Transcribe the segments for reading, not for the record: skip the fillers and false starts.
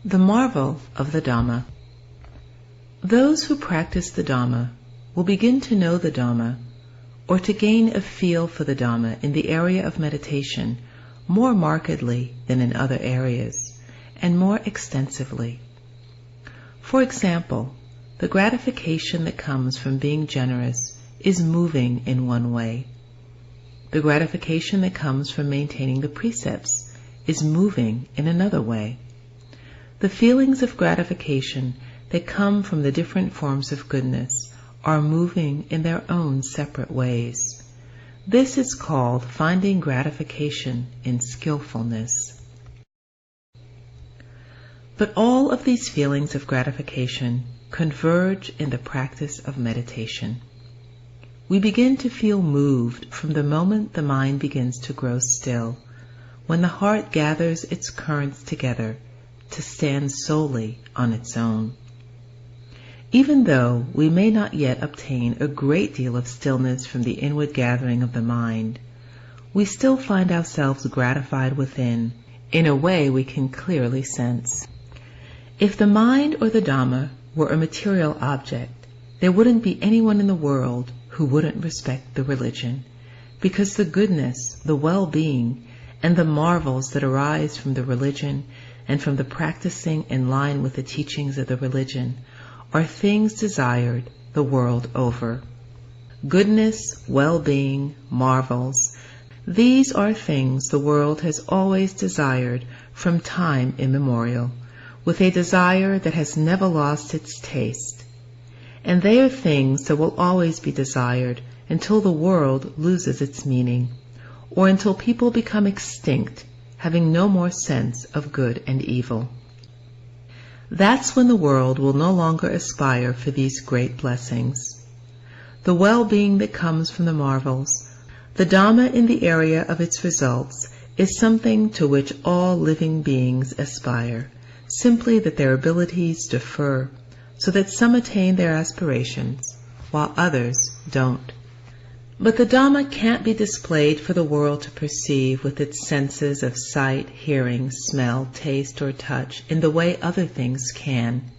The marvel of the Dhamma. Those who practice the Dhamma will begin to know the Dhamma, or to gain a feel for the Dhamma in the area of meditation more markedly than in other areas, and more extensively. For example, the gratification that comes from being generous is moving in one way. The gratification that comes from maintaining the precepts is moving in another way. The feelings of gratification that come from the different forms of goodness are moving in their own separate ways. This is called finding gratification in skillfulness. But all of these feelings of gratification converge in the practice of meditation. We begin to feel moved from the moment the mind begins to grow still, when the heart gathers its currents together to stand solely on its own. Even though we may not yet obtain a great deal of stillness from the inward gathering of the mind, we still find ourselves gratified within in a way we can clearly sense. If the mind or the Dhamma were a material object, there wouldn't be anyone in the world who wouldn't respect the religion, because the goodness, the well-being, and the marvels that arise from the religion and from the practicing in line with the teachings of the religion are things desired the world over. Goodness, well-being, marvels, these are things the world has always desired from time immemorial, with a desire that has never lost its taste. And they are things that will always be desired until the world loses its meaning, or until people become extinct, having no more sense of good and evil. That's when the world will no longer aspire for these great blessings. The well-being that comes from the marvels, the Dhamma in the area of its results, is something to which all living beings aspire, simply that their abilities differ, so that some attain their aspirations, while others don't. But the Dhamma can't be displayed for the world to perceive with its senses of sight, hearing, smell, taste, or touch in the way other things can.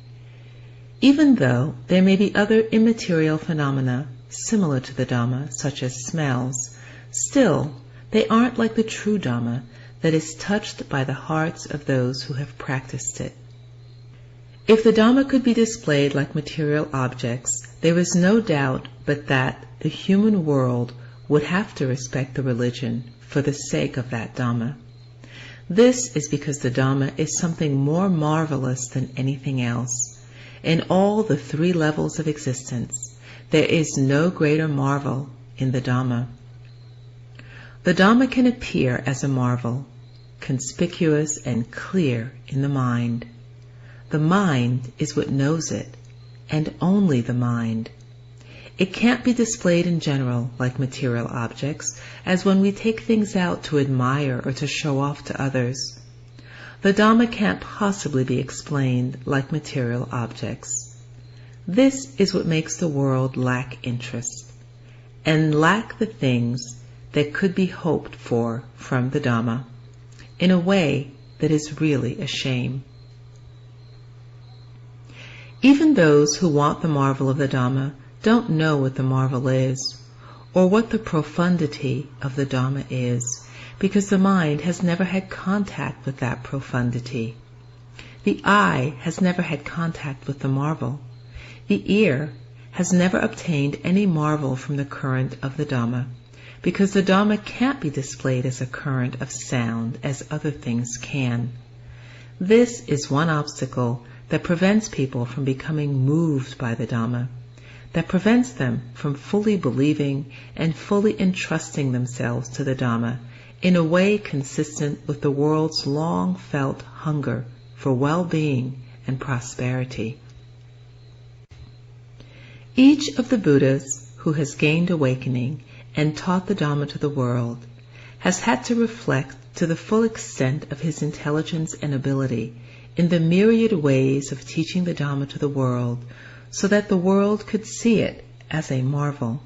Even though there may be other immaterial phenomena similar to the Dhamma, such as smells, still they aren't like the true Dhamma that is touched by the hearts of those who have practiced it. If the Dhamma could be displayed like material objects, there is no doubt but that the human world would have to respect the religion for the sake of that Dhamma. This is because the Dhamma is something more marvelous than anything else. In all the three levels of existence, there is no greater marvel in the Dhamma. The Dhamma can appear as a marvel, conspicuous and clear in the mind. The mind is what knows it, and only the mind. It can't be displayed in general like material objects, as when we take things out to admire or to show off to others. The Dhamma can't possibly be explained like material objects. This is what makes the world lack interest, and lack the things that could be hoped for from the Dhamma, in a way that is really a shame. Even those who want the marvel of the Dhamma don't know what the marvel is, or what the profundity of the Dhamma is, because the mind has never had contact with that profundity. The eye has never had contact with the marvel. The ear has never obtained any marvel from the current of the Dhamma, because the Dhamma can't be displayed as a current of sound as other things can. This is one obstacle that prevents people from becoming moved by the Dhamma, that prevents them from fully believing and fully entrusting themselves to the Dhamma in a way consistent with the world's long-felt hunger for well-being and prosperity. Each of the Buddhas who has gained awakening and taught the Dhamma to the world has had to reflect to the full extent of his intelligence and ability in the myriad ways of teaching the Dhamma to the world, so that the world could see it as a marvel,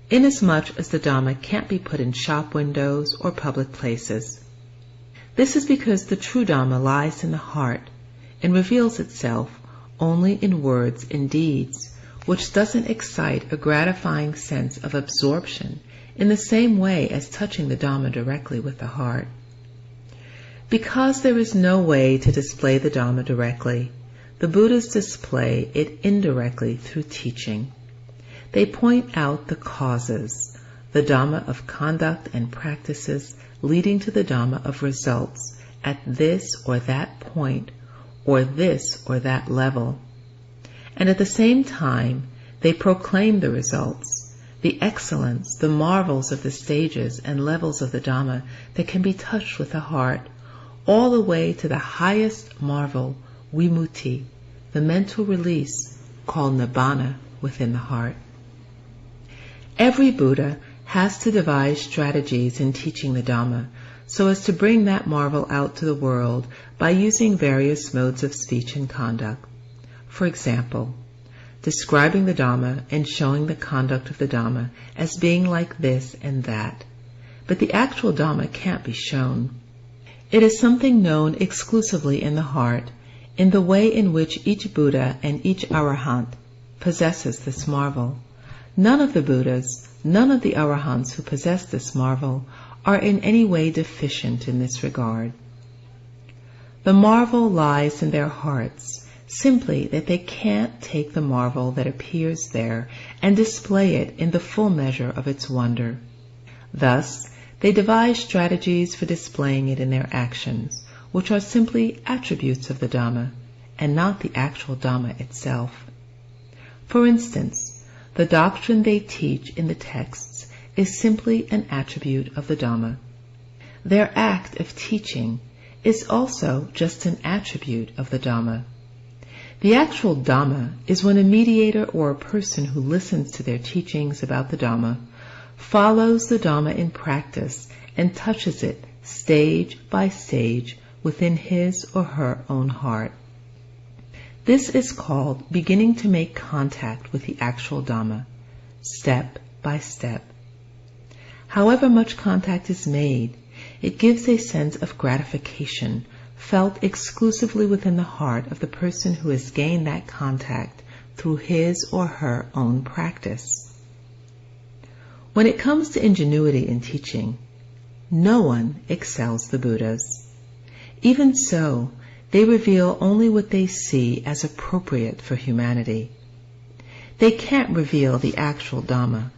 inasmuch as the Dhamma can't be put in shop windows or public places. This is because the true Dhamma lies in the heart, and reveals itself only in words and deeds, which doesn't excite a gratifying sense of absorption in the same way as touching the Dhamma directly with the heart. Because there is no way to display the Dhamma directly, the Buddhas display it indirectly through teaching. They point out the causes, the Dhamma of conduct and practices leading to the Dhamma of results at this or that point, or this or that level. And at the same time, they proclaim the results, the excellence, the marvels of the stages and levels of the Dhamma that can be touched with the heart, all the way to the highest marvel, vimutti, the mental release called nibbana within the heart. Every Buddha has to devise strategies in teaching the Dhamma so as to bring that marvel out to the world by using various modes of speech and conduct. For example, describing the Dhamma and showing the conduct of the Dhamma as being like this and that. But the actual Dhamma can't be shown. It is something known exclusively in the heart, in the way in which each Buddha and each Arahant possesses this marvel. None of the Buddhas, none of the Arahants who possess this marvel are in any way deficient in this regard. The marvel lies in their hearts, simply that they can't take the marvel that appears there and display it in the full measure of its wonder. Thus, they devise strategies for displaying it in their actions, which are simply attributes of the Dhamma, and not the actual Dhamma itself. For instance, the doctrine they teach in the texts is simply an attribute of the Dhamma. Their act of teaching is also just an attribute of the Dhamma. The actual Dhamma is when a mediator or a person who listens to their teachings about the Dhamma follows the Dhamma in practice and touches it stage by stage within his or her own heart. This is called beginning to make contact with the actual Dhamma, step by step. However much contact is made, it gives a sense of gratification felt exclusively within the heart of the person who has gained that contact through his or her own practice. When it comes to ingenuity in teaching, no one excels the Buddhas. Even so, they reveal only what they see as appropriate for humanity. They can't reveal the actual Dhamma,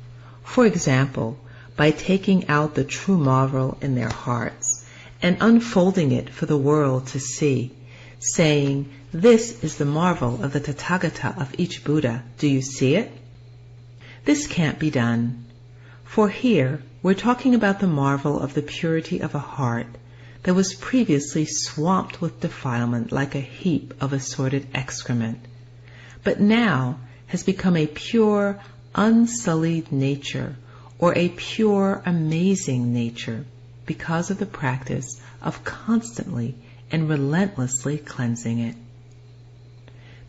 for example, by taking out the true marvel in their hearts and unfolding it for the world to see, saying, "This is the marvel of the Tathagata of each Buddha. Do you see it?" This can't be done, for here we're talking about the marvel of the purity of a heart that was previously swamped with defilement like a heap of assorted excrement, but now has become a pure, unsullied nature, or a pure, amazing nature, because of the practice of constantly and relentlessly cleansing it.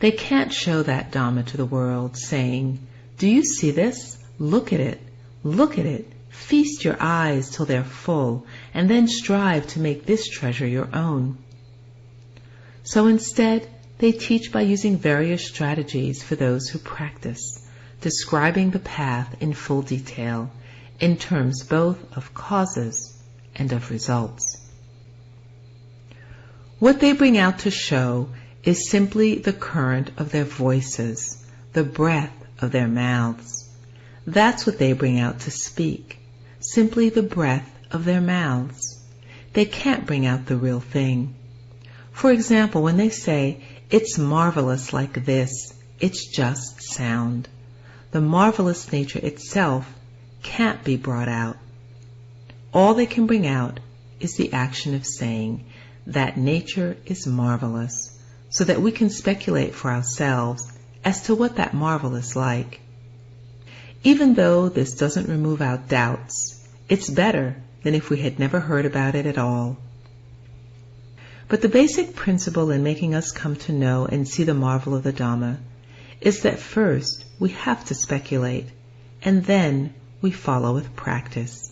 They can't show that Dhamma to the world, saying, "Do you see this? Look at it. Look at it. Feast your eyes till they're full, and then strive to make this treasure your own." So instead, they teach by using various strategies for those who practice, describing the path in full detail, in terms both of causes and of results. What they bring out to show is simply the current of their voices, the breath of their mouths. That's what they bring out to speak, simply the breath of their mouths. They can't bring out the real thing. For example, when they say, "It's marvelous like this," it's just sound. The marvelous nature itself can't be brought out. All they can bring out is the action of saying that nature is marvelous, so that we can speculate for ourselves as to what that marvel is like. Even though this doesn't remove our doubts, it's better than if we had never heard about it at all. But the basic principle in making us come to know and see the marvel of the Dhamma is that first we have to speculate, and then we follow with practice.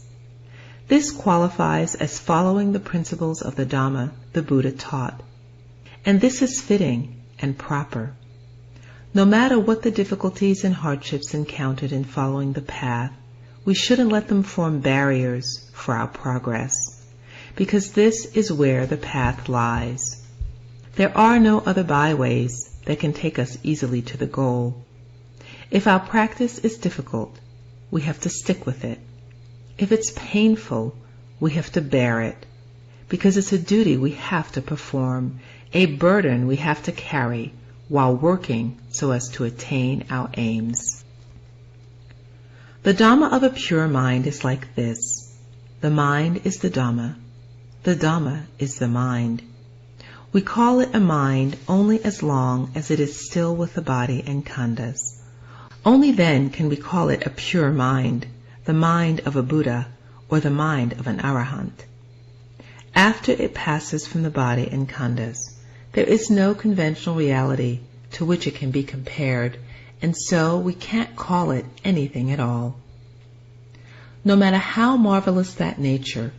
This qualifies as following the principles of the Dhamma the Buddha taught. and this is fitting and proper. No matter what the difficulties and hardships encountered in following the path, we shouldn't let them form barriers for our progress, because this is where the path lies. There are no other byways that can take us easily to the goal. If our practice is difficult, we have to stick with it. If it's painful, we have to bear it, because it's a duty we have to perform, a burden we have to carry while working so as to attain our aims. The Dhamma of a pure mind is like this. The mind is the Dhamma. The Dhamma is the mind. We call it a mind only as long as it is still with the body and khandhas. Only then can we call it a pure mind, the mind of a Buddha or the mind of an Arahant. After it passes from the body and khandhas, there is no conventional reality to which it can be compared, and so we can't call it anything at all. No matter how marvelous that nature,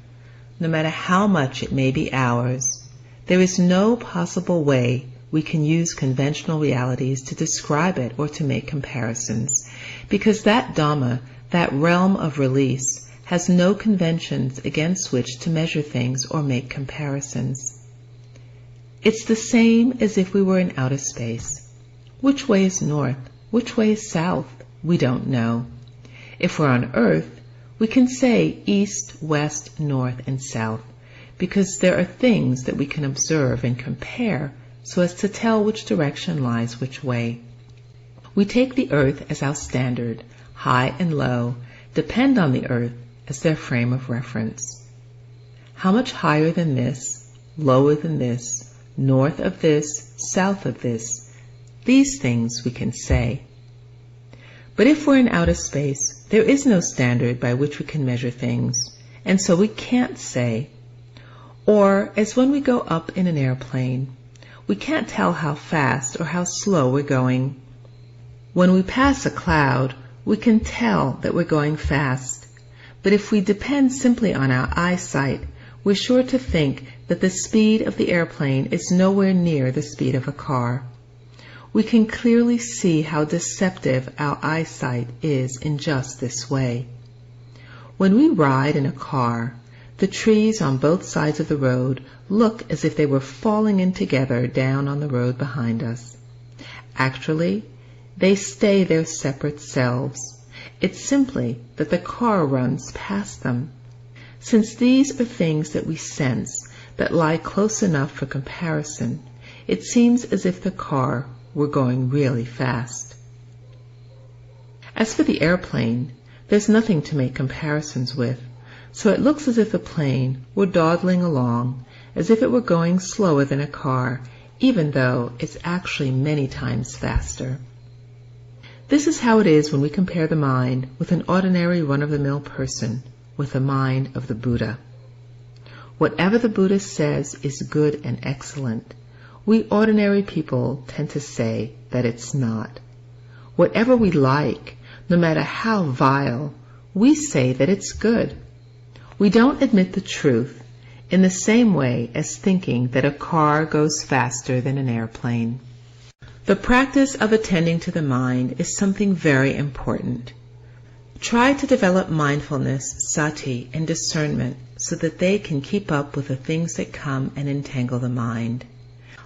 no matter how much it may be ours, there is no possible way we can use conventional realities to describe it or to make comparisons, because that Dhamma, that realm of release, has no conventions against which to measure things or make comparisons. It's the same as if we were in outer space. Which way is north? Which way is south? We don't know. If we're on Earth, we can say east, west, north, and south, because there are things that we can observe and compare so as to tell which direction lies which way. We take the earth as our standard. High and low depend on the earth as their frame of reference. How much higher than this, lower than this, north of this, south of this, these things we can say. But if we're in outer space, there is no standard by which we can measure things, and so we can't say. Or, as when we go up in an airplane, we can't tell how fast or how slow we're going. When we pass a cloud, we can tell that we're going fast. But if we depend simply on our eyesight, we're sure to think that the speed of the airplane is nowhere near the speed of a car. We can clearly see how deceptive our eyesight is in just this way. When we ride in a car, the trees on both sides of the road look as if they were falling in together down on the road behind us. Actually, they stay their separate selves. It's simply that the car runs past them. Since these are things that we sense that lie close enough for comparison, it seems as if the car were going really fast. As for the airplane, there's nothing to make comparisons with, so it looks as if the plane were dawdling along, as if it were going slower than a car, even though it's actually many times faster. This is how it is when we compare the mind with an ordinary run-of-the-mill person with the mind of the Buddha. Whatever the Buddha says is good and excellent, we ordinary people tend to say that it's not. Whatever we like, no matter how vile, we say that it's good. We don't admit the truth in the same way as thinking that a car goes faster than an airplane. The practice of attending to the mind is something very important. Try to develop mindfulness, sati, and discernment so that they can keep up with the things that come and entangle the mind.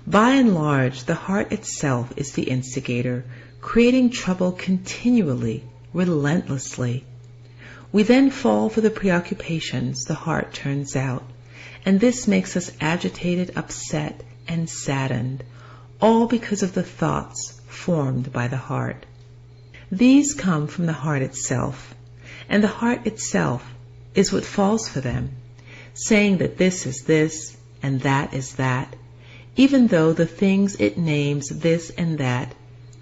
By and large, the heart itself is the instigator, creating trouble continually, relentlessly. We then fall for the preoccupations the heart turns out, and this makes us agitated, upset, and saddened, all because of the thoughts formed by the heart. These come from the heart itself, and the heart itself is what falls for them, saying that this is this and that is that, even though the things it names this and that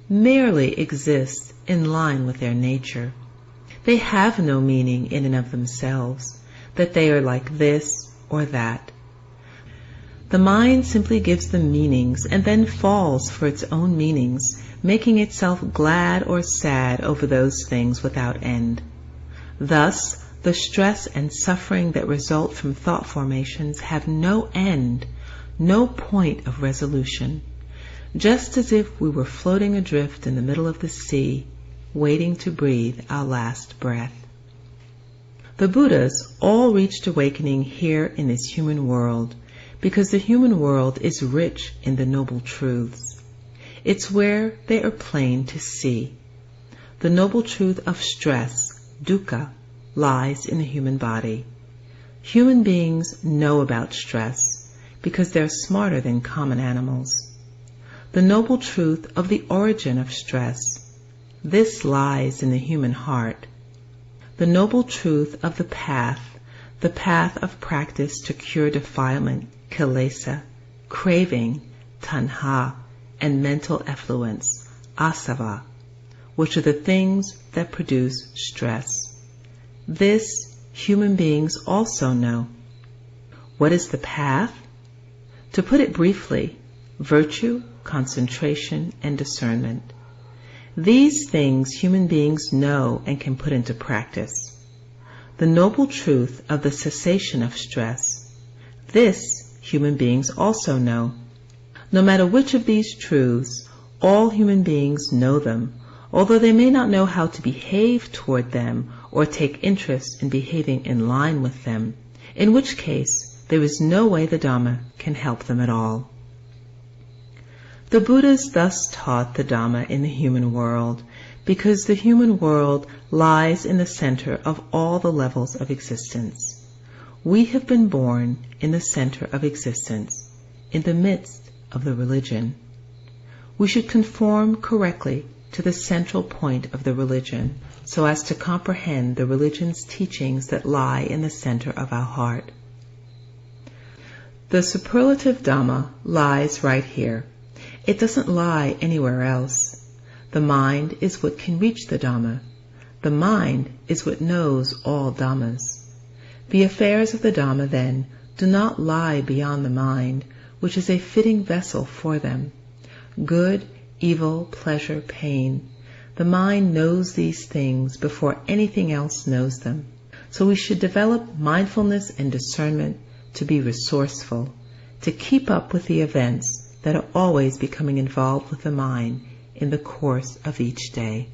merely exist in line with their nature. They have no meaning in and of themselves, that they are like this or that. The mind simply gives them meanings and then falls for its own meanings, making itself glad or sad over those things without end. Thus, the stress and suffering that result from thought formations have no end, no point of resolution, just as if we were floating adrift in the middle of the sea, waiting to breathe our last breath. The Buddhas all reached awakening here in this human world because the human world is rich in the noble truths. It's where they are plain to see. The noble truth of stress, dukkha, lies in the human body. Human beings know about stress because they're smarter than common animals. The noble truth of the origin of stress, this lies in the human heart. The noble truth of the path of practice to cure defilement, kilesa, craving, tanha, and mental effluence, asava, which are the things that produce stress. This human beings also know. What is the path? To put it briefly, virtue, concentration, and discernment. These things human beings know and can put into practice. The noble truth of the cessation of stress, this human beings also know. No matter which of these truths, all human beings know them, although they may not know how to behave toward them or take interest in behaving in line with them, in which case there is no way the Dhamma can help them at all. The Buddhas thus taught the Dhamma in the human world because the human world lies in the center of all the levels of existence. We have been born in the center of existence, in the midst of the religion. We should conform correctly to the central point of the religion so as to comprehend the religion's teachings that lie in the center of our heart. The superlative Dhamma lies right here. It doesn't lie anywhere else. The mind is what can reach the Dhamma. The mind is what knows all Dhammas. The affairs of the Dhamma, then, do not lie beyond the mind, which is a fitting vessel for them. Good, evil, pleasure, pain. The mind knows these things before anything else knows them. So we should develop mindfulness and discernment to be resourceful, to keep up with the events that are always becoming involved with the mind in the course of each day.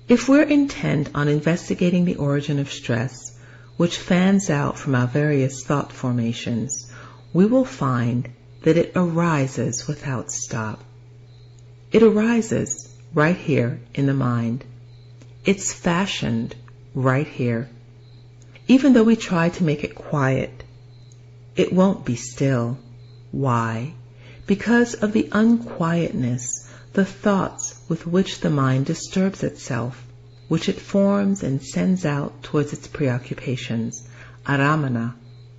If we're intent on investigating the origin of stress, which fans out from our various thought formations, we will find that it arises without stop. It arises right here in the mind. It's fashioned right here. Even though we try to make it quiet, it won't be still. Why? Because of the unquietness, the thoughts with which the mind disturbs itself, which it forms and sends out towards its preoccupations, aramana,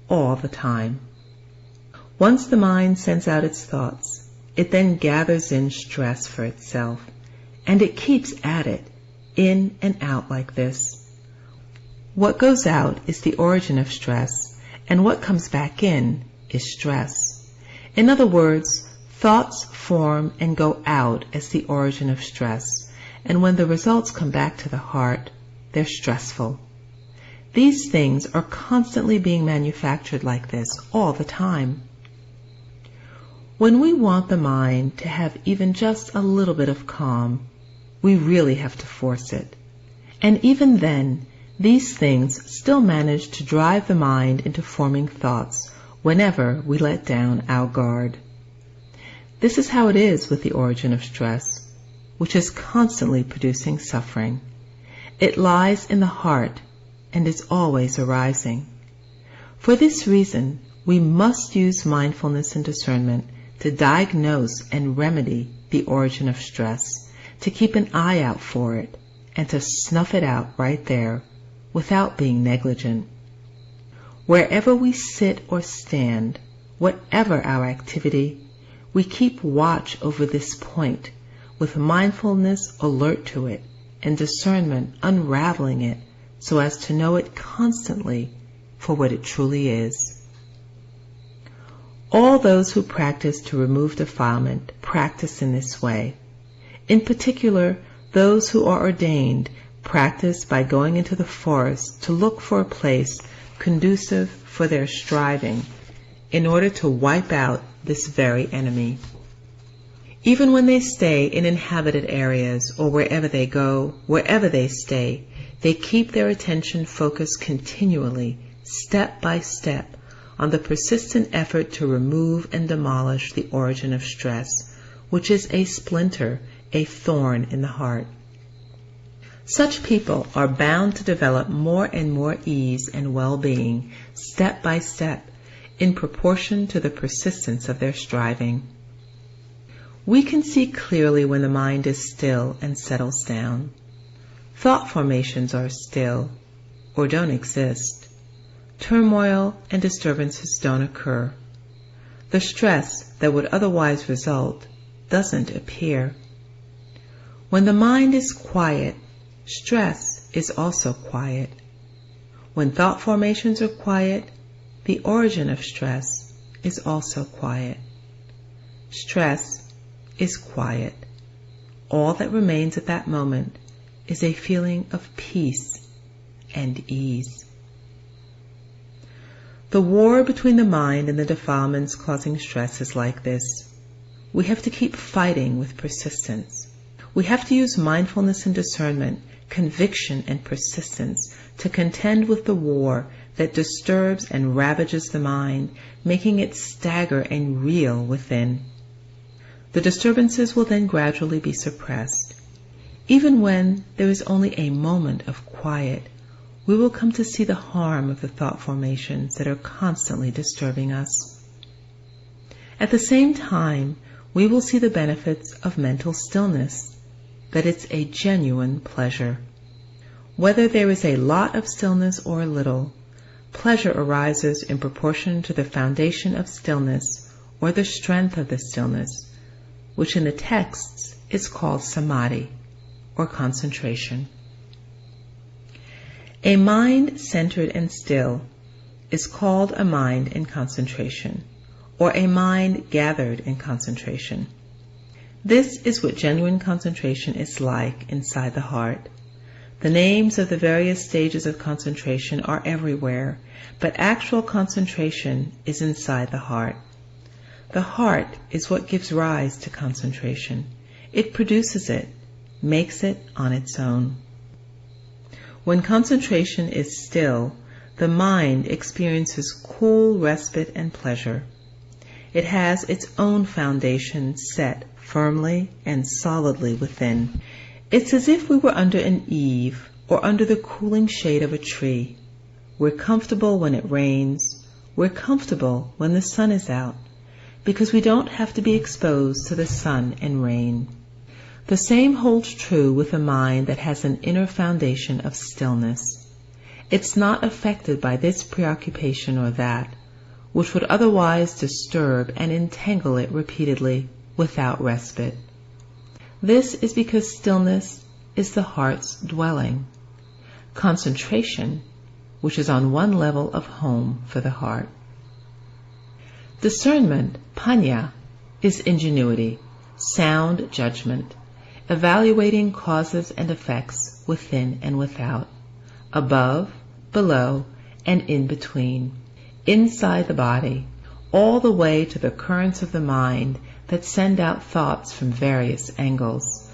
all the time. Once the mind sends out its thoughts, it then gathers in stress for itself, and it keeps at it, in and out like this. What goes out is the origin of stress, and what comes back in is stress. In other words, thoughts form and go out as the origin of stress, and when the results come back to the heart, they're stressful. These things are constantly being manufactured like this all the time. When we want the mind to have even just a little bit of calm, we really have to force it. And even then, these things still manage to drive the mind into forming thoughts whenever we let down our guard. This is how it is with the origin of stress, which is constantly producing suffering. It lies in the heart and is always arising. For this reason, we must use mindfulness and discernment to diagnose and remedy the origin of stress, to keep an eye out for it, and to snuff it out right there without being negligent. Wherever we sit or stand, whatever our activity, we keep watch over this point, with mindfulness alert to it and discernment unraveling it so as to know it constantly for what it truly is. All those who practice to remove defilement practice in this way. In particular, those who are ordained practice by going into the forest to look for a place conducive for their striving in order to wipe out this very enemy. Even when they stay in inhabited areas or wherever they go, wherever they stay, they keep their attention focused continually, step by step, on the persistent effort to remove and demolish the origin of stress, which is a splinter, a thorn in the heart. Such people are bound to develop more and more ease and well-being, step by step, in proportion to the persistence of their striving. We can see clearly when the mind is still and settles down. Thought formations are still, or don't exist. Turmoil and disturbances don't occur. The stress that would otherwise result doesn't appear. When the mind is quiet, stress is also quiet. When thought formations are quiet, the origin of stress is also quiet. Stress is quiet. All that remains at that moment is a feeling of peace and ease. The war between the mind and the defilements causing stress is like this. We have to keep fighting with persistence. We have to use mindfulness and discernment, conviction and persistence to contend with the war that disturbs and ravages the mind, making it stagger and reel within. The disturbances will then gradually be suppressed. Even when there is only a moment of quiet, we will come to see the harm of the thought formations that are constantly disturbing us. At the same time, we will see the benefits of mental stillness, that it's a genuine pleasure. Whether there is a lot of stillness or a little, pleasure arises in proportion to the foundation of stillness or the strength of the stillness, which in the texts is called samadhi, or concentration. A mind centered and still is called a mind in concentration, or a mind gathered in concentration. This is what genuine concentration is like inside the heart. The names of the various stages of concentration are everywhere, but actual concentration is inside the heart. The heart is what gives rise to concentration. It produces it, makes it on its own. When concentration is still, the mind experiences cool respite and pleasure. It has its own foundation set firmly and solidly within. It's as if we were under an eave or under the cooling shade of a tree. We're comfortable when it rains. We're comfortable when the sun is out, because we don't have to be exposed to the sun and rain. The same holds true with a mind that has an inner foundation of stillness. It's not affected by this preoccupation or that, which would otherwise disturb and entangle it repeatedly without respite. This is because stillness is the heart's dwelling. Concentration, which is on one level of home for the heart. Discernment, panya, is ingenuity, sound judgment, evaluating causes and effects within and without, above, below, and in between, inside the body, all the way to the currents of the mind that send out thoughts from various angles.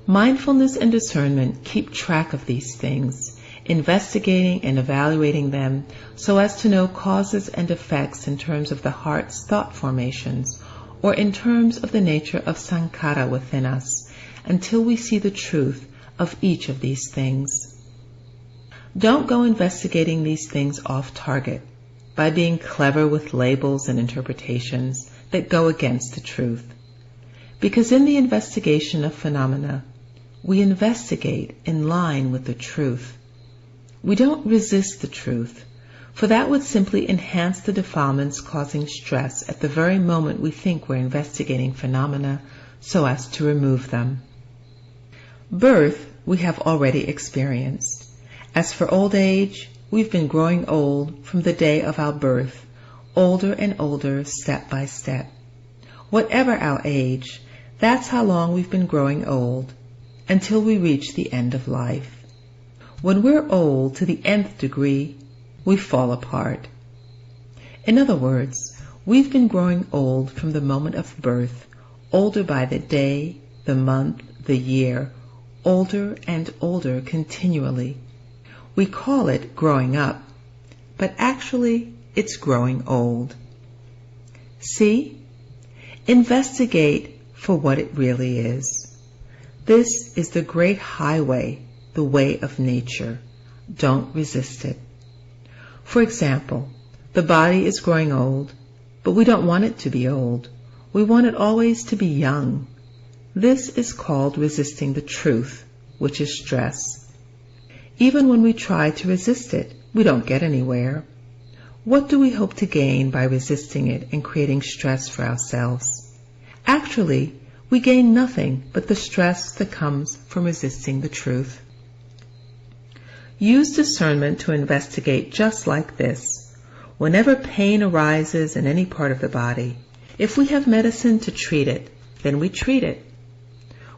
Mindfulness and discernment keep track of these things, investigating and evaluating them so as to know causes and effects in terms of the heart's thought formations, or in terms of the nature of sankhara within us, until we see the truth of each of these things. Don't go investigating these things off target by being clever with labels and interpretations that go against the truth. Because in the investigation of phenomena, we investigate in line with the truth. We don't resist the truth, for that would simply enhance the defilements causing stress at the very moment we think we're investigating phenomena so as to remove them. Birth we have already experienced. As for old age, we've been growing old from the day of our birth, older and older step by step. Whatever our age, that's how long we've been growing old, until we reach the end of life. When we're old to the nth degree, we fall apart. In other words, we've been growing old from the moment of birth, older by the day, the month, the year, older and older continually. We call it growing up, but actually it's growing old. See? Investigate for what it really is. This is the great highway, the way of nature. Don't resist it. For example, the body is growing old, but we don't want it to be old. We want it always to be young. This is called resisting the truth, which is stress. Even when we try to resist it, we don't get anywhere. What do we hope to gain by resisting it and creating stress for ourselves? Actually, we gain nothing but the stress that comes from resisting the truth. Use discernment to investigate just like this. Whenever pain arises in any part of the body, if we have medicine to treat it, then we treat it.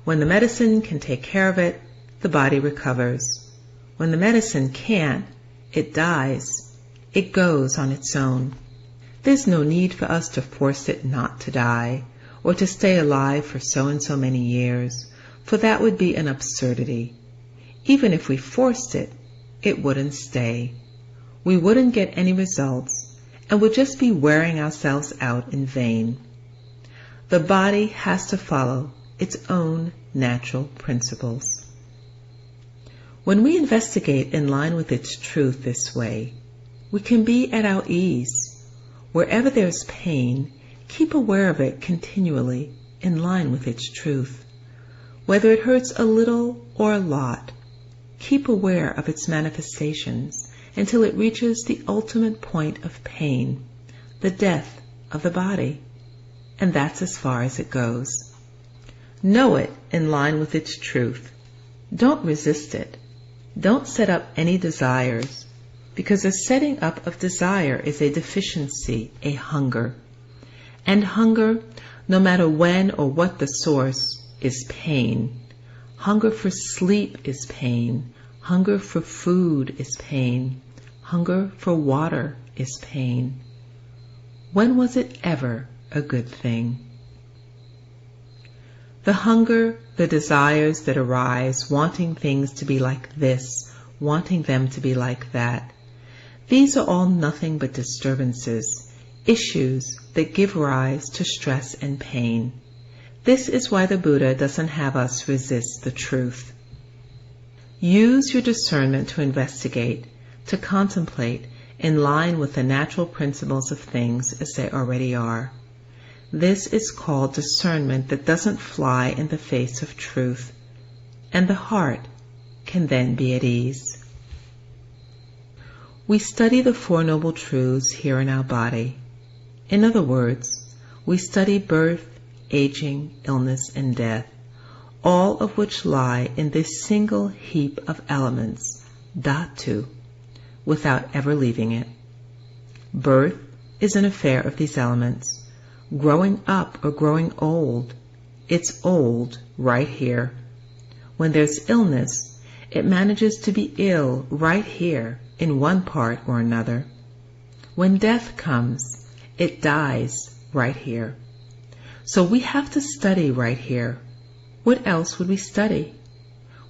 When the medicine can take care of it, the body recovers. When the medicine can't, it dies. It goes on its own. There's no need for us to force it not to die, or to stay alive for so and so many years, for that would be an absurdity. Even if we forced it, it wouldn't stay. We wouldn't get any results, and would just be wearing ourselves out in vain. The body has to follow its own natural principles. When we investigate in line with its truth this way, we can be at our ease. Wherever there's pain, keep aware of it continually in line with its truth. Whether it hurts a little or a lot, keep aware of its manifestations until it reaches the ultimate point of pain, the death of the body. And that's as far as it goes. Know it in line with its truth. Don't resist it. Don't set up any desires, because the setting up of desire is a deficiency, a hunger. And hunger, no matter when or what the source, is pain. Hunger for sleep is pain. Hunger for food is pain. Hunger for water is pain. When was it ever a good thing? The hunger, the desires that arise, wanting things to be like this, wanting them to be like that, these are all nothing but disturbances, issues that give rise to stress and pain. This is why the Buddha doesn't have us resist the truth. Use your discernment to investigate, to contemplate in line with the natural principles of things as they already are. This is called discernment that doesn't fly in the face of truth, and the heart can then be at ease. We study the Four Noble Truths here in our body. In other words, we study birth, aging, illness, and death, all of which lie in this single heap of elements, dhatu, without ever leaving it. Birth is an affair of these elements. Growing up or growing old, it's old right here. When there's illness, it manages to be ill right here in one part or another. When death comes, it dies right here. So we have to study right here. What else would we study?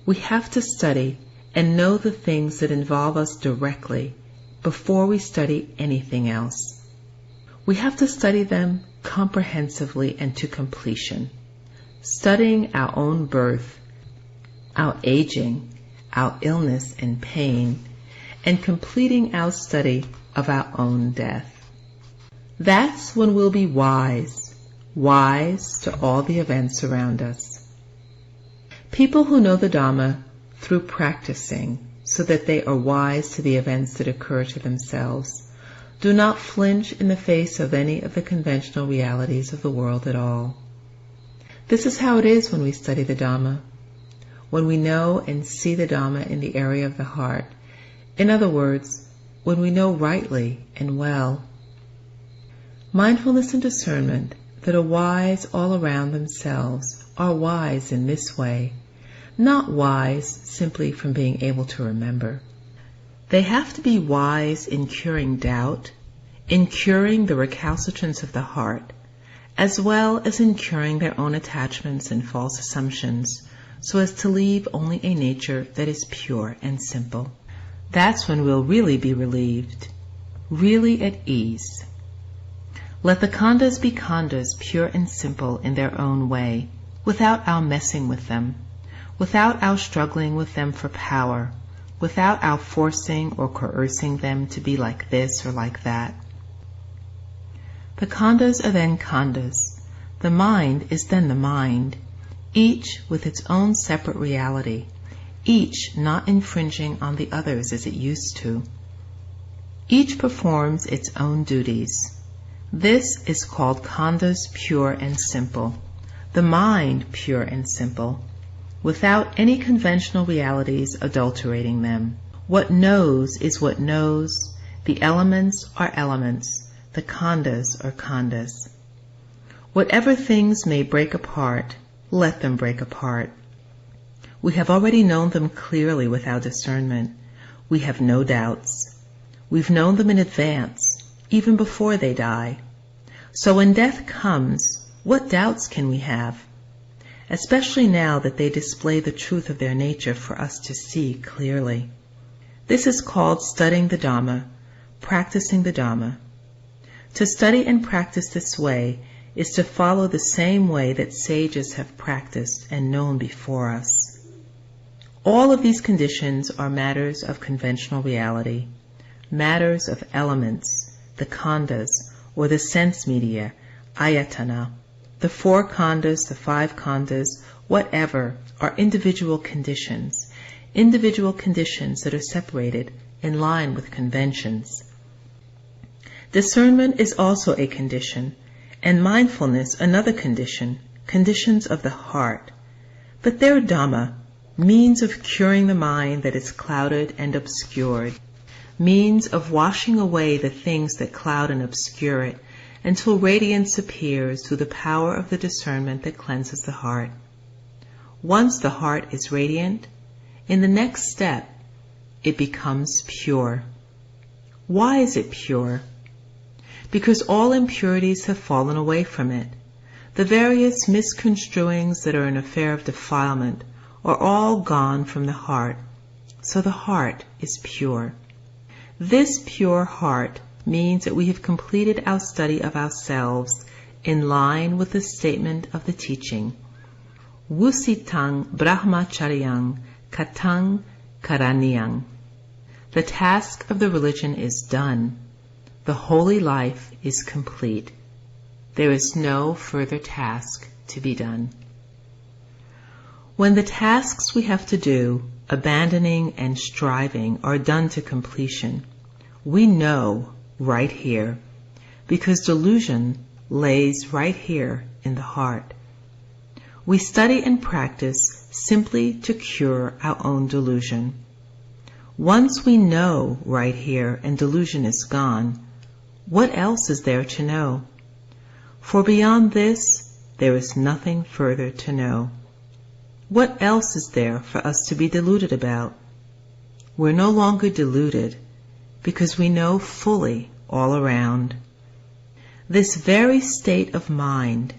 We have to study and know the things that involve us directly before we study anything else. We have to study them comprehensively and to completion, studying our own birth, our aging, our illness and pain, and completing our study of our own death. That's when we'll be wise to all the events around us. People who know the Dhamma through practicing so that they are wise to the events that occur to themselves do not flinch in the face of any of the conventional realities of the world at all. This is how it is when we study the Dhamma, when we know and see the Dhamma in the area of the heart. In other words, when we know rightly and well. Mindfulness and discernment that are wise all around themselves are wise in this way, not wise simply from being able to remember. They have to be wise in curing doubt, in curing the recalcitrance of the heart, as well as in curing their own attachments and false assumptions, so as to leave only a nature that is pure and simple. That's when we'll really be relieved, really at ease. Let the khandhas be khandhas pure and simple in their own way, without our messing with them, without our struggling with them for power, without our forcing or coercing them to be like this or like that. The khandhas are then khandhas. The mind is then the mind, each with its own separate reality, each not infringing on the others as it used to. Each performs its own duties. This is called khandhas pure and simple, the mind pure and simple, without any conventional realities adulterating them. What knows is what knows, the elements are elements, the khandhas are khandhas. Whatever things may break apart, let them break apart. We have already known them clearly with our discernment. We have no doubts. We've known them in advance, even before they die. So when death comes, what doubts can we have? Especially now that they display the truth of their nature for us to see clearly. This is called studying the Dhamma, practicing the Dhamma. To study and practice this way is to follow the same way that sages have practiced and known before us. All of these conditions are matters of conventional reality, matters of elements, the khandhas, or the sense media, ayatana. The 4 khandhas, the 5 khandhas, whatever, are individual conditions that are separated in line with conventions. Discernment is also a condition, and mindfulness another condition, conditions of the heart. But they're Dhamma, means of curing the mind that is clouded and obscured, means of washing away the things that cloud and obscure it, until radiance appears through the power of the discernment that cleanses the heart. Once the heart is radiant, in the next step, it becomes pure. Why is it pure? Because all impurities have fallen away from it. The various misconstruings that are an affair of defilement are all gone from the heart, so the heart is pure. This pure heart means that we have completed our study of ourselves in line with the statement of the teaching, Wusitang brahmacharyang katang karaniyang. The task of the religion is done. The holy life is complete. There is no further task to be done. When the tasks we have to do, abandoning and striving, are done to completion, we know right here, because delusion lays right here in the heart. We study and practice simply to cure our own delusion. Once we know right here and delusion is gone, what else is there to know? For beyond this, there is nothing further to know. What else is there for us to be deluded about? We're no longer deluded, because we know fully all around. This very state of mind,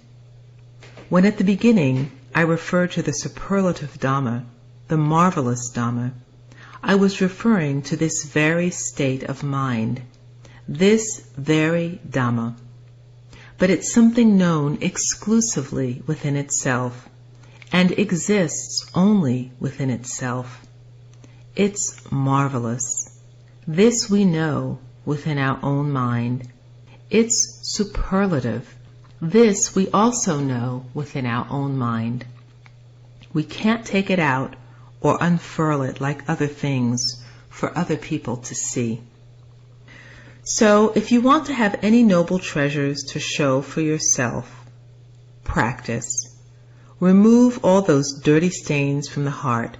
when at the beginning I referred to the superlative Dhamma, the marvelous Dhamma, I was referring to this very state of mind, this very Dhamma. But it's something known exclusively within itself, and exists only within itself. It's marvelous. This we know within our own mind. It's superlative. This we also know within our own mind. We can't take it out or unfurl it like other things for other people to see. So, if you want to have any noble treasures to show for yourself, practice. Remove all those dirty stains from the heart,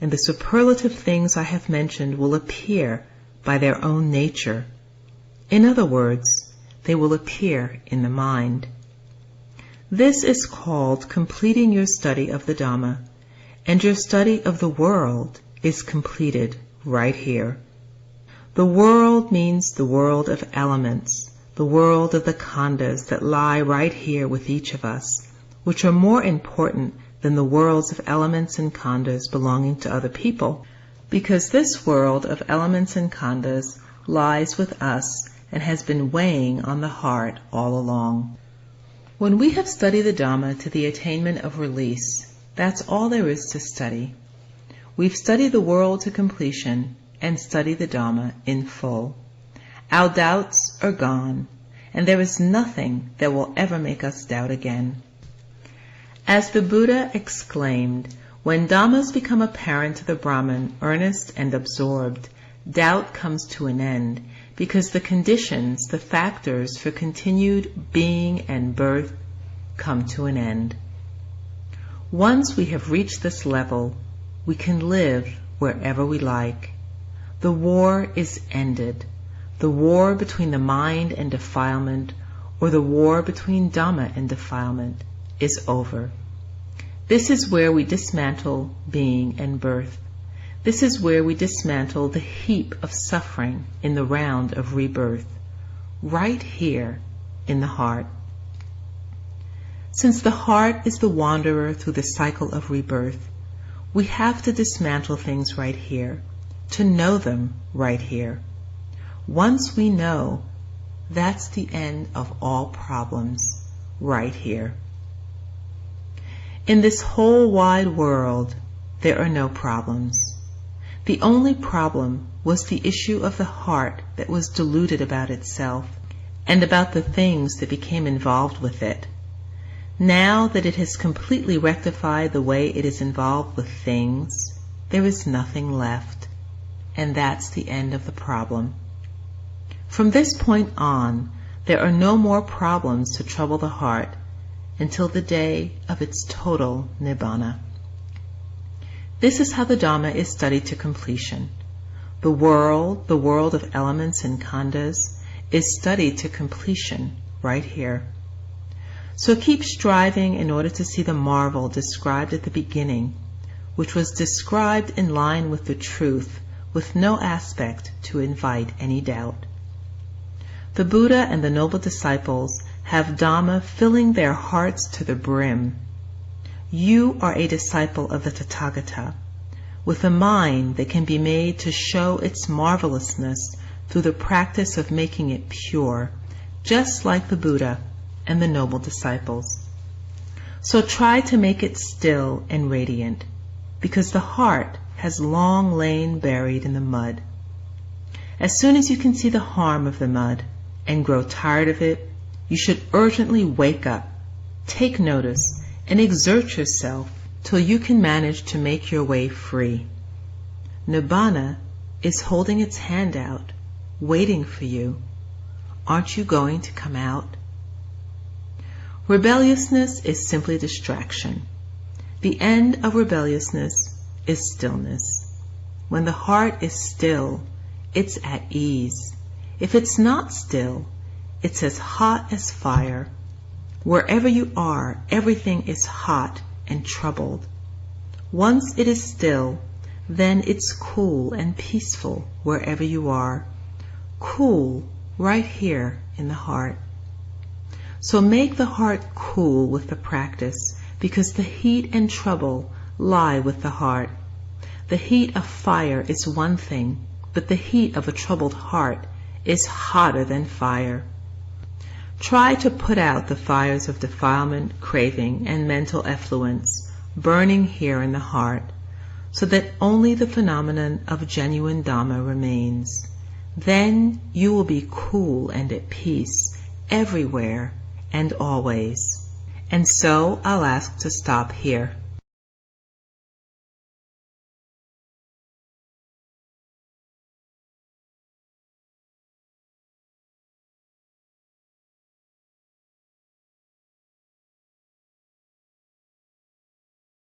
and the superlative things I have mentioned will appear by their own nature. In other words, they will appear in the mind. This is called completing your study of the Dhamma, and your study of the world is completed right here. The world means the world of elements, the world of the khandhas that lie right here with each of us, which are more important than the worlds of elements and khandhas belonging to other people, because this world of elements and khandhas lies with us and has been weighing on the heart all along. When we have studied the Dhamma to the attainment of release, that's all there is to study. We've studied the world to completion and studied the Dhamma in full. Our doubts are gone, and there is nothing that will ever make us doubt again. As the Buddha exclaimed, when Dhammas become apparent to the Brahman, earnest and absorbed, doubt comes to an end, because the conditions, the factors for continued being and birth come to an end. Once we have reached this level, we can live wherever we like. The war is ended. The war between the mind and defilement, or the war between Dhamma and defilement, is over. This is where we dismantle being and birth. This is where we dismantle the heap of suffering in the round of rebirth, right here in the heart. Since the heart is the wanderer through the cycle of rebirth, we have to dismantle things right here, to know them right here. Once we know, that's the end of all problems, right here. In this whole wide world, there are no problems. The only problem was the issue of the heart that was deluded about itself and about the things that became involved with it. Now that it has completely rectified the way it is involved with things, there is nothing left, and that's the end of the problem. From this point on, there are no more problems to trouble the heart until the day of its total nibbana. This is how the Dhamma is studied to completion. The world of elements and khandhas, is studied to completion right here. So keep striving in order to see the marvel described at the beginning, which was described in line with the truth, with no aspect to invite any doubt. The Buddha and the noble disciples have Dhamma filling their hearts to the brim. You are a disciple of the Tathagata, with a mind that can be made to show its marvelousness through the practice of making it pure, just like the Buddha and the noble disciples. So try to make it still and radiant, because the heart has long lain buried in the mud. As soon as you can see the harm of the mud and grow tired of it, you should urgently wake up, take notice, and exert yourself till you can manage to make your way free. Nibbana is holding its hand out, waiting for you. Aren't you going to come out? Rebelliousness is simply distraction. The end of rebelliousness is stillness. When the heart is still, it's at ease. If it's not still, it's as hot as fire. Wherever you are, everything is hot and troubled. Once it is still, then it's cool and peaceful wherever you are. Cool right here in the heart. So make the heart cool with the practice, because the heat and trouble lie with the heart. The heat of fire is one thing, but the heat of a troubled heart is hotter than fire. Try to put out the fires of defilement, craving, and mental effluence burning here in the heart, so that only the phenomenon of genuine Dhamma remains. Then you will be cool and at peace everywhere and always. And so I'll ask to stop here.